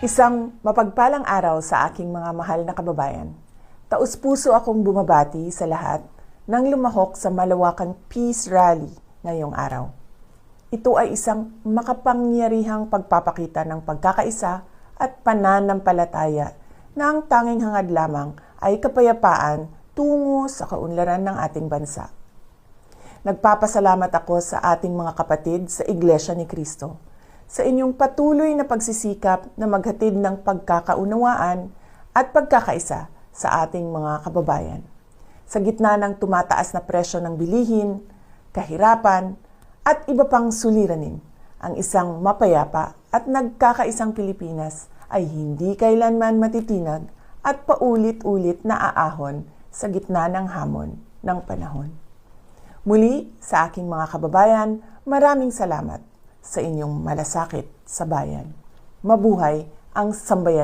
Isang mapagpalang araw sa aking mga mahal na kababayan. Taus-puso akong bumabati sa lahat nang lumahok sa malawakang Peace Rally ngayong araw. Ito ay isang makapangyarihang pagpapakita ng pagkakaisa at pananampalataya na ang tanging hangad lamang ay kapayapaan tungo sa kaunlaran ng ating bansa. Nagpapasalamat ako sa ating mga kapatid sa Iglesia ni Cristo sa inyong patuloy na pagsisikap na maghatid ng pagkakaunawaan at pagkakaisa sa ating mga kababayan. Sa gitna ng tumataas na presyo ng bilihin, kahirapan, at iba pang suliranin, ang isang mapayapa at nagkakaisang Pilipinas ay hindi kailanman matitinag at paulit-ulit na aahon sa gitna ng hamon ng panahon. Muli, sa aking mga kababayan, maraming salamat sa inyong malasakit sa bayan. Mabuhay ang sambayan.